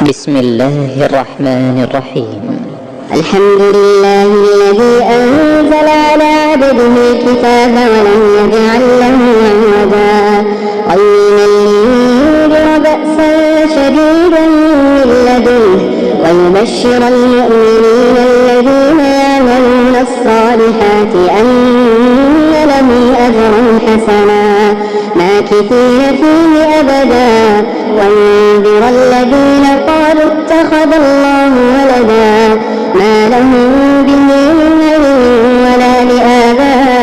بسم الله الرحمن الرحيم. الحمد لله الذي أنزل على عبده الكتاب ولم يجعل له عوجا قيما لينذر بأسا شديدا من لدنه ويبشر المؤمنين الذين يعملون الصالحات أن لهم أجرا حسنا ماكثين فيه أبدا وينذر الذين قالوا اتخذ الله ولدا ما لهم به من علم ولا لآبائهم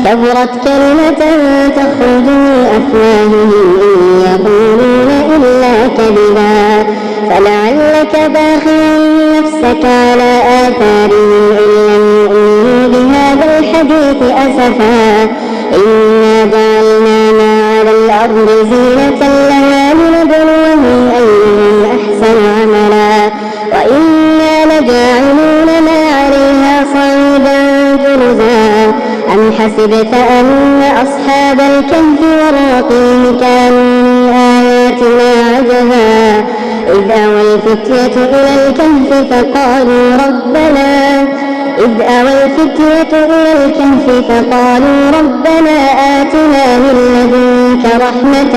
كبرت كلمة تخرج من أفواههم إن يقولون إلا كذبا فلعلك باخع نفسك على آثارهم إن لم يؤمنوا بهذا الحديث أسفا إنا جعلنا ما على الأرض زينة لها لنبلوهم أيهم أحسن عملا وإنا لجاعلون ما عليها صعيدا جرزا أم حسبت أن أصحاب الكهف والرقيم كانوا من آياتنا عجبا إذ أوى الفتية إلى الكهف فقالوا ربنا آتنا من لدنك رحمة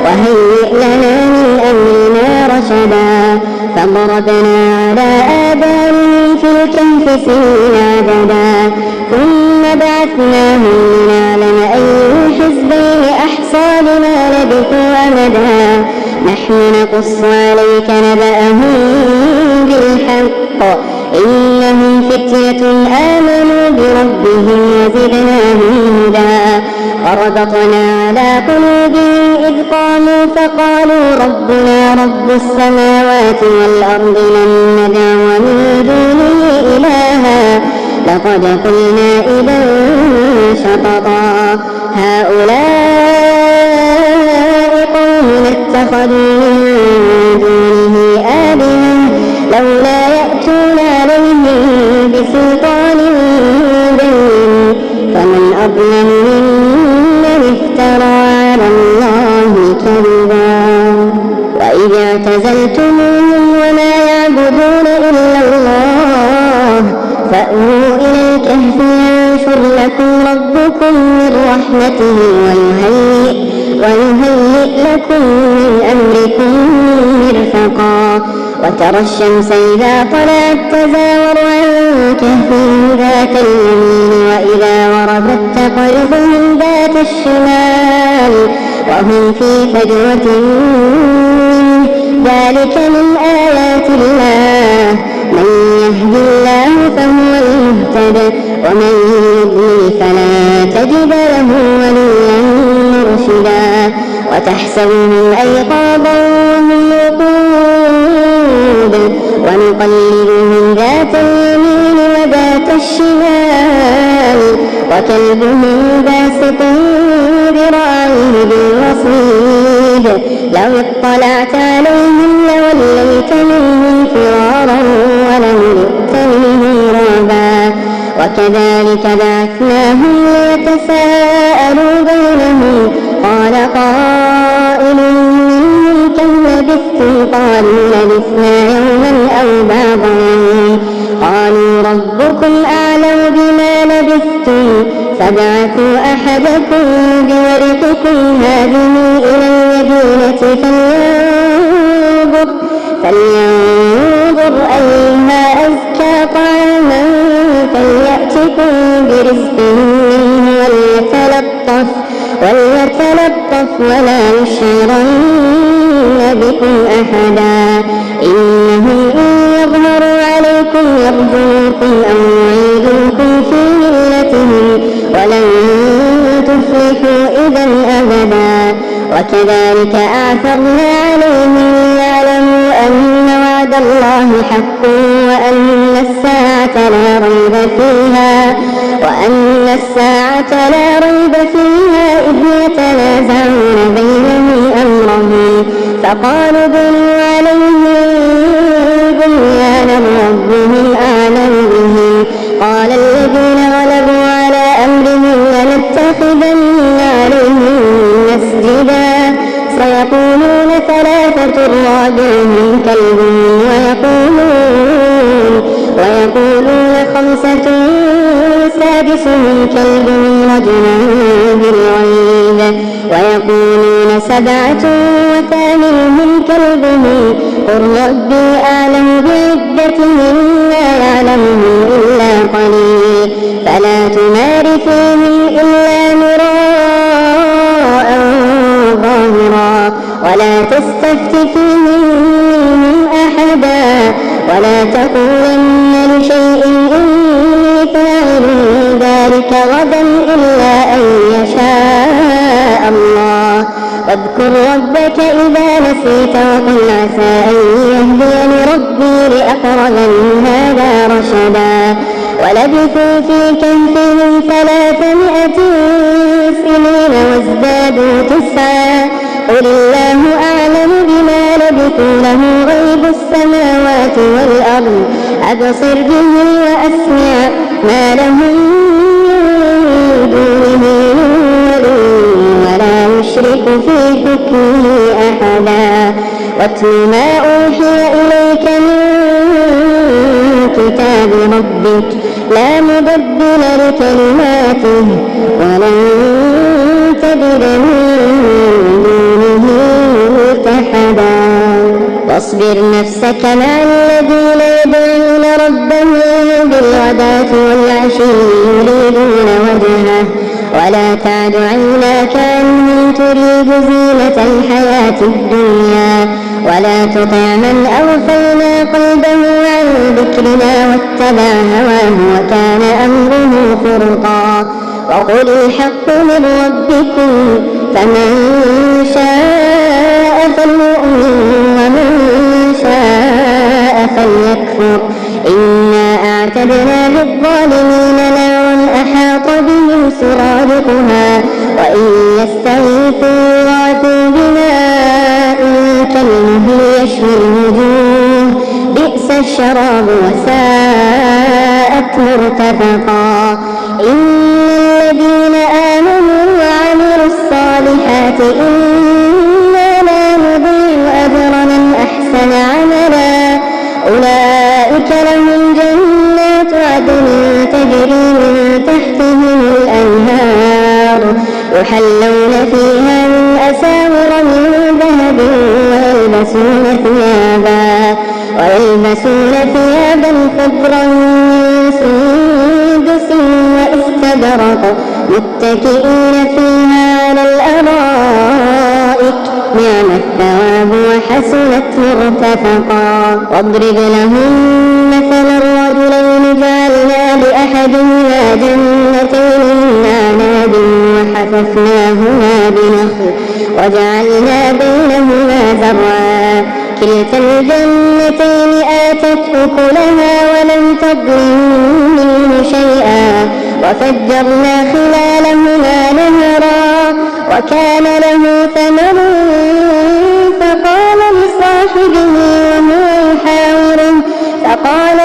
وهيئ لنا من أمرنا رشدا فضربنا على آذانهم في الكهف سنين عددا ثم بعثناهم لنعلم أي الحزبين أحصى لما لبثوا أمدا نحن نقص عليك نبأهم بالحق إنهم فتية آمنوا بربهم وزدناهم هدى وربطنا على قلوبهم إذ قاموا فقالوا ربنا رب السماوات والأرض لن ندعو من دونه إلها لقد قلنا إذا شططا هؤلاء قوم اتخذوا من دونه آلهة لولا يأتون عليهم بسلطان بين فمن أظلم ممن افترى على الله كذبا وإذ اعتزلتموهم وما يعبدون إلا الله فأووا إلى الكهف ينشر لكم ربكم من رحمته ويهيئ لكم من أمركم مرفقا وترى الشمس إذا طلعت تزاور عن كهفهم ذات اليمين وإذا غربت تقرضهم ذات الشمال وهم في فجوة منه ذلك من آيات الله من يهد الله فهو المهتد ومن يضلل فلا تجد له وليا مرشدا وتحسبهم أيقاظا وهم رقود ونقلبهم ذات اليمين وذات الشمال وكلبهم باسط ذراعيه بالوصيد لو اطلعت عليهم لوليت منهم فرارا ولملئت منهم رعبا وكذلك بعثناهم ليتساءلوا بينهم قال قائل منهم كم لبثتم قالوا لبثنا يوما أو بعض يوم قالوا ربكم أعلم بما لبثتم فابعثوا أحدكم بورقكم هذه إلى المدينة فلينظر أيها أزكى طعاما فليأتكم برزق منه وليتلطف ولا يشعرن بكم أحدا إنهم إن يظهروا عليكم يرجوكم أو يعيدوكم في ملتهم ولن تفلحوا إذا أبدا وكذلك أعثرنا عليهم ليعلموا أن وعد الله حق وأن الساعة لا ريب فيها إذ يتنازعون بينهم أمرهم فقالوا بنوا عليهم بنيانا ربهم أعلم بهم قال الذين غلبوا على أمرهم لنتخذن عليهم مسجدا ثلاثة رابعهم كلبهم ويقولون خمسة سادسهم كلبهم رجما بالغيب ويقولون سبعة وثامنهم كلبهم قل ربي أعلم بعدتهم ما يعلمهم إلا قليل فلا تمار فيهم إلا مراء ظاهرا ولا تستفت فيهم منهم أحدا ولا تقولن لشيء إني فاعل ذلك غدا إلا أن يشاء الله واذكر ربك إذا نسيت وقل عسى أن يهديني ربي لأقرب من هذا رشدا ولبثوا في كهفهم 300 سنين وازدادوا 9 قل الله أعلم بما لبثوا له غيب السماوات والأرض أبصر به وأسمع ما لهم من دونه ولا يشرك في حكمه أحدا واتل ما أوحي إليك من كتاب ربك لا مبدل لكلماته ولن تجد من دونه ملتحدا واصبر نفسك مع الذين يدعون ربهم بالغداة والعشي يريدون وجهه ولا تعد عيناك عنهم تريد زينة الحياة الدنيا ولا تطع من أغفلنا قلبه عن ذكرنا واتبع هواه وكان أمره فرطا وقل الحق من ربكم فمن شاء فليؤمن ومن شاء فليكفر إنا أعتدنا للظالمين نارا أحاط بهم سرادقها وإن يستغيثوا يغاثوا بماء كالمهل يشوي الوجوه بئس الشراب وساءت مرتفقا إن الذين آمنوا وعملوا الصالحات إنا لا نضيع أجر من أحسن عملا أولئك لهم جنات عدن تجري من تحتهم الأنهار يحلون فيها من أساور من ذهب ويلبسون ثيابا خضرا من سندس واستبرق متكئين فيها على الأرائك نعم الثواب وحسنت مرتفقا واضرب لهم مثلا الرجلين جعلنا لأحدهما جنتين من أعناب وحففناهما بنخل وجعلنا بينهما زرعا كلتا الجنتين آتت أكلها ولم تظلم منه شيئا وفجرنا خلالهما نهرا وكان له ثمر فقال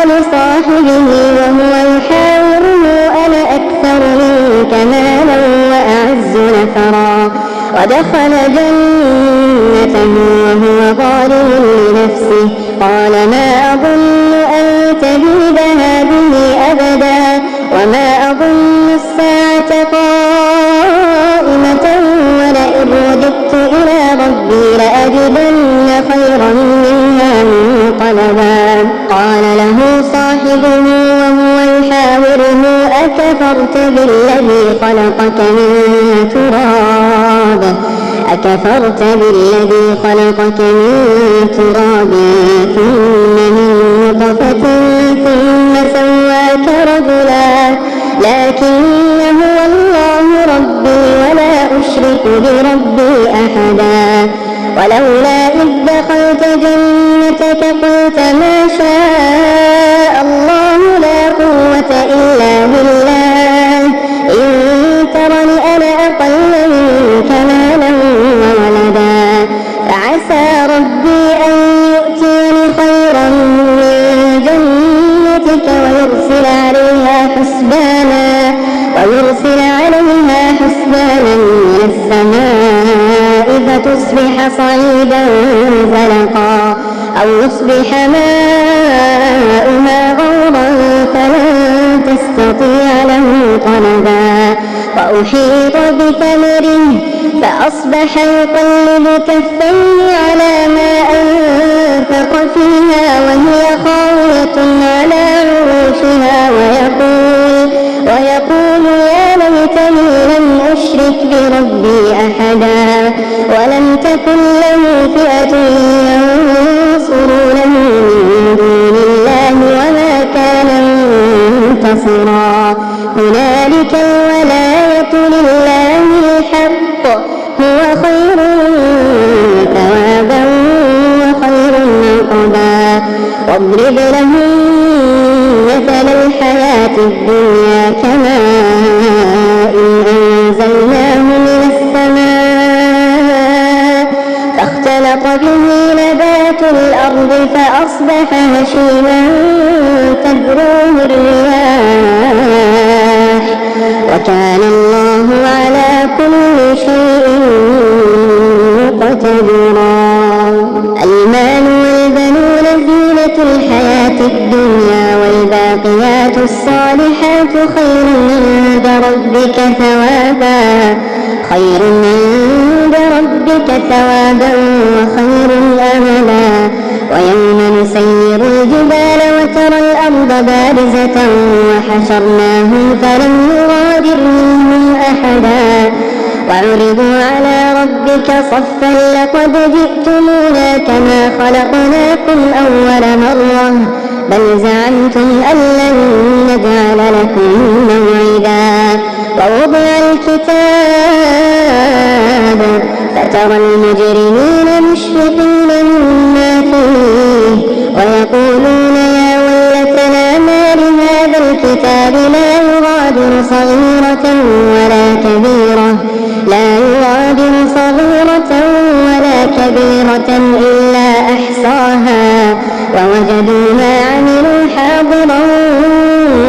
لصاحبه وهو يحاوره أنا أكثر منك مالا وأعز نفرا ودخل جنته وهو ظالم لنفسه قال ما أظن أن تبيد هذه أبدا وما أظن الساعة قائمة ولئن رددت إلى ربي لأجدن خيرا منها منقلبا قال له صاحبه وهو يحاوره أكفرت بالذي خلقك من تراب ثم من نطفة ثم سواك رجلا لكن هو الله ربي ولا أشرك بربي أحدا ولولا إذ دخلت جنتك قلت ما شاء الله لا قوة إلا بالله إن ترني أنا أقل منك مالا وولدا فعسى ربي أن يؤتيني خيرا من جنتك ويرسل عليها حسبانا من السماء فتصبح صعيدا زلقا أو يصبح ماؤها غورا فلن تستطيع له طلبا وأحيط بثمره فأصبح يقلب كفيه على ما أنفق فيها وهي خاوية على عروشها ويقول يا ليتني لم أشرك بربي أحدا ولم تكن له فئة ينصرونه من دون الله وما كان منتصرا هنالك الولاية لله الحق هو خير ثوابا وخير عقبا واضرب لهم مثل الحياة الدنيا كماء أنزلناه من السماء فاختلط به نبات الأرض فأصبح هشيما تذروه الرياح وكان الله على كل شيء مقتدرا المال والبنون زينة الحياة الدنيا والباقيات الصالحات خير عند ربك ثوابا وخير أملا ويوم نسير الجبال وترى الأرض بارزة وحشرناهم فلم نغادر منهم أحدا وعرضوا على ربك صفا لقد جئتمونا كما خلقناكم أول مرة بل زعمتم أن لن نجعل لكم موعدا ووضع الكتاب فترى المجرمين مشفقين مما فيه ويقولون يا ويلتنا ما لهذا الكتاب لا يغادر صغيرة ولا كبيرة إلا أحصاها ووجدوا ما عملوا حاضرا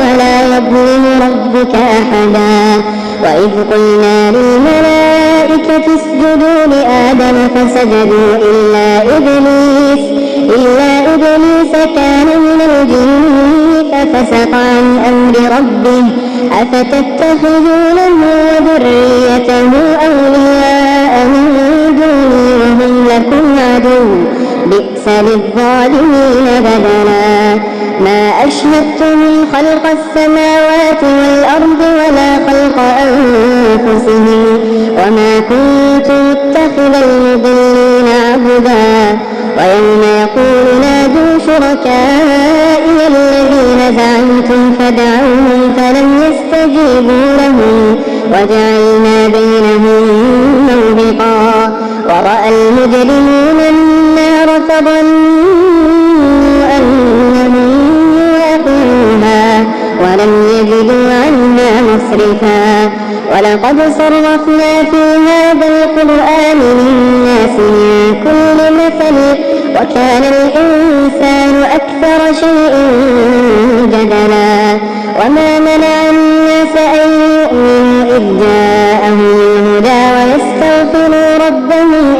ولا يظلم ربك أحدا وإذ قلنا للملائكة اسجدوا لآدم فسجدوا إلا إبليس كان من الجن ففسق عن أمر ربه أفتتخذونه وذريته أولياء من دوني وهم لكم عدو بئس للظالمين بدلا ما أشهدتهم خلق السماوات والأرض ولا خلق أنفسهم وما كنت متخذ المضلين عبدا ويوم يقول نادوا شركائي الذين زعمتم فدعوهم فلم يستجيبوا لهم وجعلنا بينهم موبقا ورأى المجرمون النار فظنوا أنهم واقعوها ولم يجدوا عنها مصرفا ولقد صرفنا في هذا القرآن للناس من كل مثل وكان الإنسان أكثر شيء جدلا وما منع الناس أن يؤمنوا إذ جاءهم الهدى ويستغفروا ربهم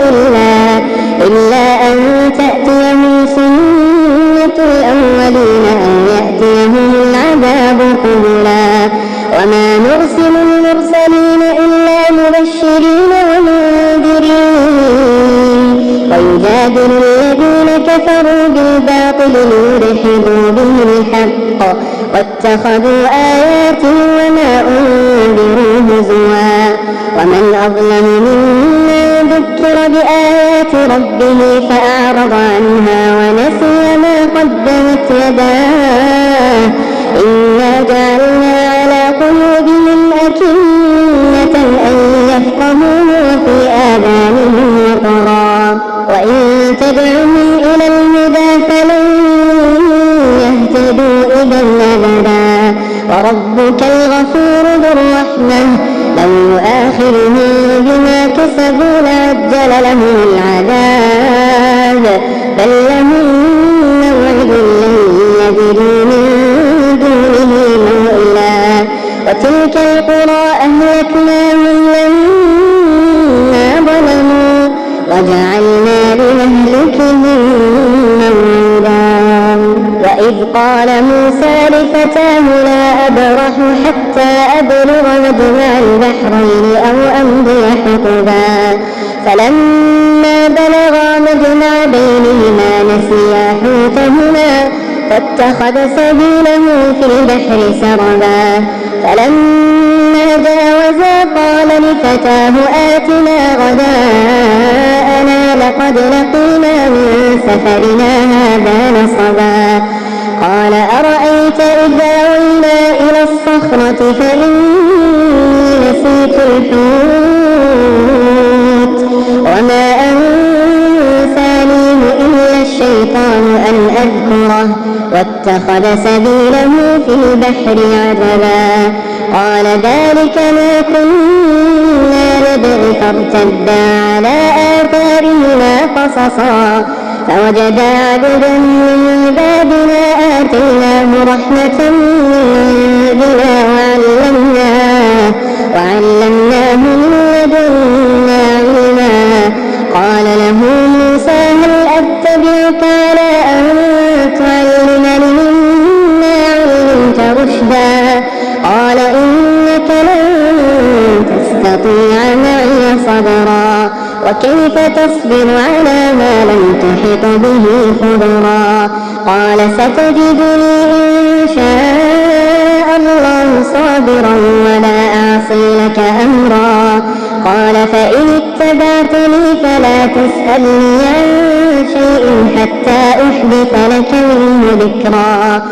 إلا أن تأتيهم سنة الأولين أو يأتيهم العذاب قبلا وما نرسل المرسلين إلا مبشرين ومنذرين ويجادل الذين كفروا بالباطل ليدحضوا به الحق واتخذوا آياتي وما أنذروا هزوا ومن أظلم ممن ذكر بآيات ربه فأعرض عنها ونسي ما قدمت يداه إنا جعلنا على قلوبهم أكنة أن يفقهوه وفي آذانهم وقرا وإن تدعهم إلى الهدى فلن يهتدوا إذا أبدا وربك الغفور ذو الرحمة لو يؤاخذهم بما كسبوا لعجل لهم العذاب بل لهم موعد لن يجدوا من دونه موئلا وتلك القرى أهلكناهم لما ظلموا وجعلنا لمهلكهم موعدا. وإذ قال موسى لفتاه لا أبرح حتى أبلغ مجمع البحرين أو أمضي حقبا فلما بلغا مجمع بينهما نسيا حوتهما فاتخذ سبيله في البحر سربا فلما جاوزا قال لفتاه آتنا غداءنا لقد لقينا من سفرنا هذا نصبا قال أرأيت إذا وينا إلى الصخرة فإني نسيت الحوت وما أنسانيه إلا الشيطان أن أذكره واتخذ سبيله في البحر عجبا قال ذلك ما كنا نبغي فارتدا على آثارهما قصصا فوجدا عبدا من عبادنا آتيناه رحمة من عندنا وعلمناه من لدنا علما قال له موسى هل أتبعك على أن تعلمني مما علمت رشدا قال إنك لن تستطيع معي صبرا وكيف تصبر على ما لم تحط به خبرا قال ستجدني إن شاء الله صابرا ولا أعصي لك أمرا قال فإن اتبعتني فلا تسألني عن شيء حتى أحدث لك منه ذكرا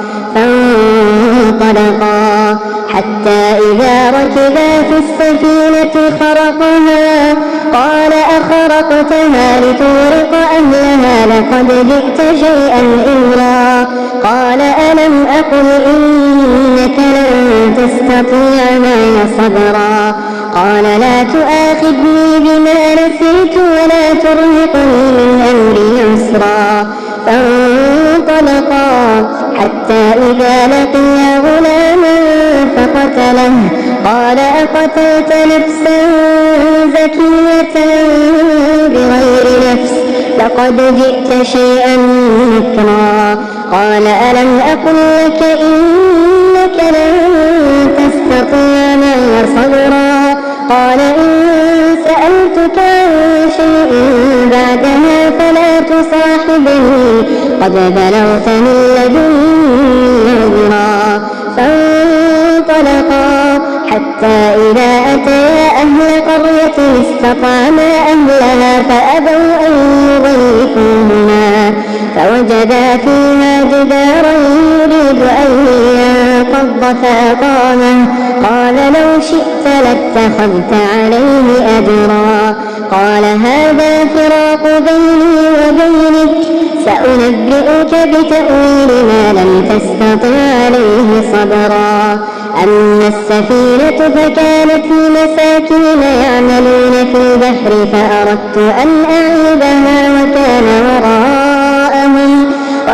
فانطلقا حتى إذا ركبا في السفينة خرقها قال أخرقتها لتغرق أهلها لقد جئت شيئا إمرا قال ألم أقل إنك لن تستطيع معي صبرا قال لا تؤاخذني بما نسيت ولا ترهقني من أمري عسرا فانطلقا حتى إذا لقيا غلاما فقتله قال أقتلت نفسا زكية بغير نفس لقد جئت شيئا نكرا قال ألم أقل لك إنك لن تستطيع معي صبرا قال إن سألتك عن شيء بعدها فلا تصاحبني قد بلغت من لدني عذرا فانطلقا حتى إذا أتيا أهل قرية استطعما أهلها فأبوا أن يضيفوهما فوجدا فيها جدارا يريد أن ينقض فأقامه قال لو شئت لاتخذت عليه أجرا قال هذا فراق بيني وبينك سأنبئك بتأويل ما لم تستطع عليه صبرا أما السفينة فكانت لمساكين يعملون في البحر فأردت أن أعيبها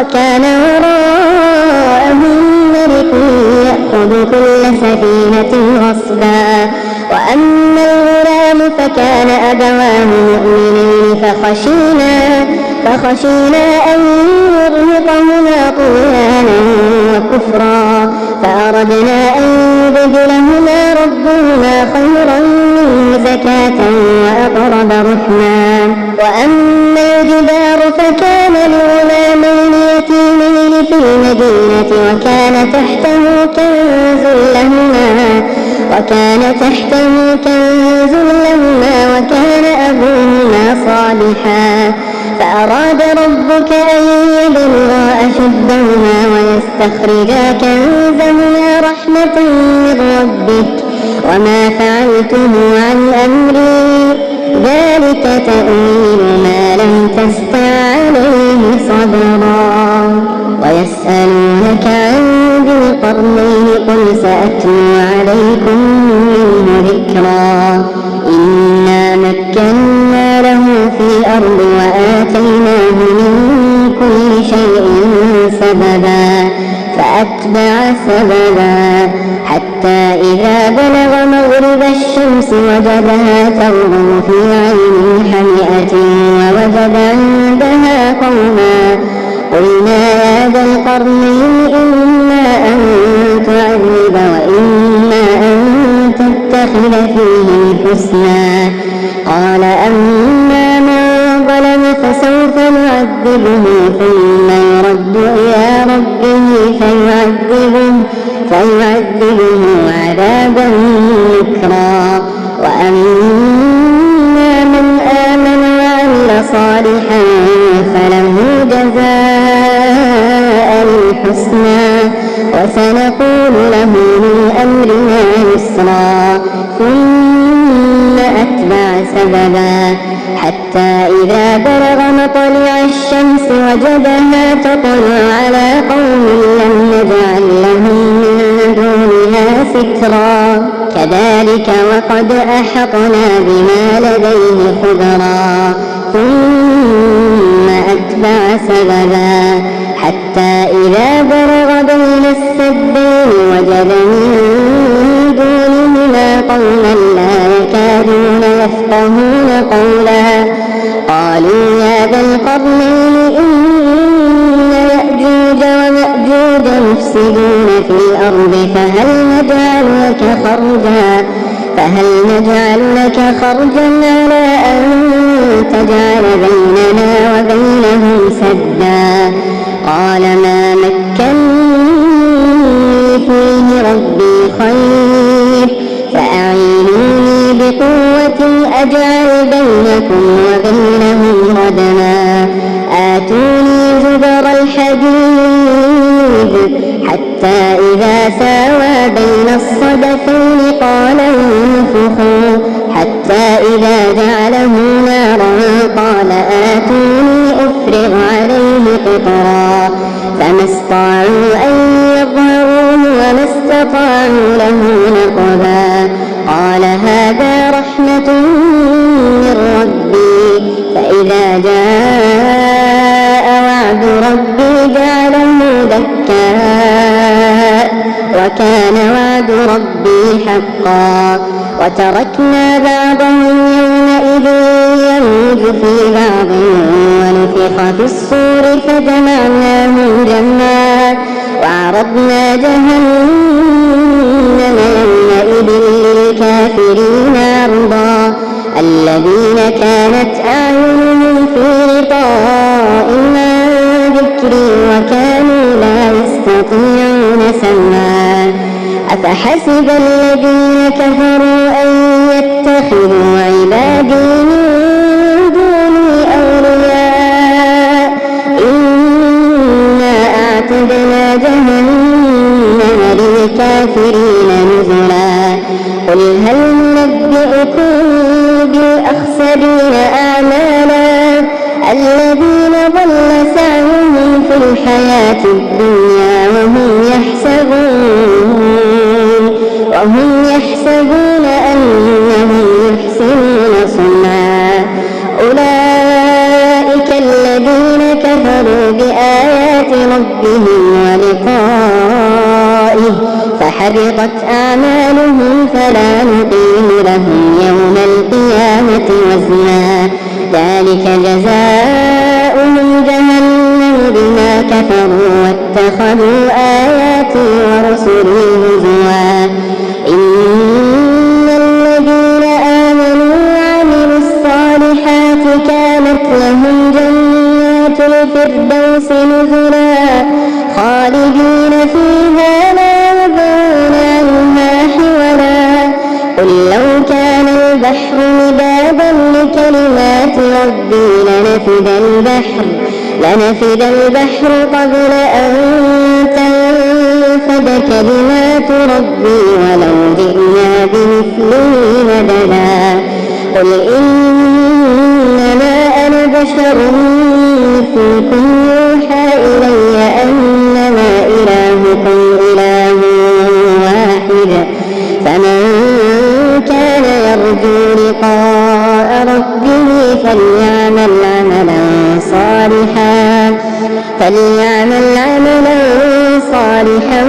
وكان وراءهم ملك يأخذ كل سفينة غصبا وأما الغلام فكان أبواه مؤمنين فخشينا أن يرهقهما طغيانا وكفرا فأردنا أن يبدلهما ربهما خيرا منه زكاة وأقرب رحما وأما الجدار فكان لغلامين يتيمين في المدينة وكان تحته كنز لهما وكان أبوهما صالحا فأراد ربك أن يبلغا أشدهما ويستخرجا كنزهما رحمة من ربك وما فعلته عن أمري ذلك تأويل ما لم تستطع عليه صبرا ويسألونك عن ذي القرنين قل سأتلو عليكم منه ذكرا إنا مكنا له في الأرض وآتيناه من كل شيء سببا فأتبع سببا حتى إذا بلغ مغرب الشمس وجدها تغرب في عين حمئة فوجد عندها قوما قلنا يا ذا القرنين إما أن تعذب وإما أن تتخذ فيهم حسنا قال أما من ظلم فسوف نعذبه ثم يرد إلى ربه فيعذبه عذابا نكرا وأما من آمن وعمل صالحا فله جزاء الحسنى وسنقول له من أمرنا يسرا ثم أتبع سببا حتى إذا بلغ مطلع الشمس وجدها تطلع على قوم لم نجعل لهم من دونها سترا كذلك وقد أحطنا بما لديه خبرا ثم أتبع سببا حتى إذا بلغ بين السدين وجد من دونهما قوما لا يكادون يفقهون قولا قالوا يا ذا القرنين إن يأجوج ومأجوج مفسدون في الأرض فهل نجعل لك خرجا على أن تجعل بيننا وبينهم سدا قال ما مكني فيه ربي خير فأعينوني بقوة أجعل بينكم وبينهم ردما آتوني زبر الحديد حتى إذا ساوى بين الصدفين قال انفخوا حتى إذا جعله نارا قال آتوني أفرغ عليه قطرا فما استطاعوا أن يظهروه وما استطاعوا له نقبا قال هذا رحمة من ربي فإذا جاء وعد ربي جعله دكاء وكان وعد ربي حقا وتركنا بعضهم يومئذ يموج في بعض ونفخ في الصور فجمعناهم جمعا وعرضنا جهنم يومئذ للكافرين عرضا الذين كانت أعينهم في غطاء عن ذكري وكانوا لا يستطيعون سمعا أفحسب الذين كفروا أن يتخذوا عبادي من دوني أولياء إنا أعتدنا جهنم للكافرين نزلا قل هل ننبئكم بالأخسرين أعمالا الذين ضل سعيهم في الحياة الدنيا وهم يحسبون أنهم يحسنون صنعا أولئك الذين كفروا بآيات ربهم ولقائه فحبطت أعمالهم فلا نقيم لهم يوم القيامة وزنا ذلك جزاؤهم جهنم بما كفروا واتخذوا آياتي ورسلي هزوا إن الذين آمنوا وعملوا الصالحات كانت لهم جنات الفردوس نزلا خالدين فيها لا يبغون عنها حولا قل لو كان البحر مدادا لكلمات ربي لنفد البحر قبل أن تنفد كلمات ربي ولو جئنا بمثله مددا قل إنما أنا بشر مثلكم يوحى إلي أنما إلهكم إله واحد فمن كان يرجو لقاء ربه فليعمل عملا صالحا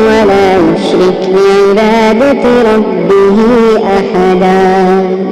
ولا يشرك بعبادة ربه أحدا.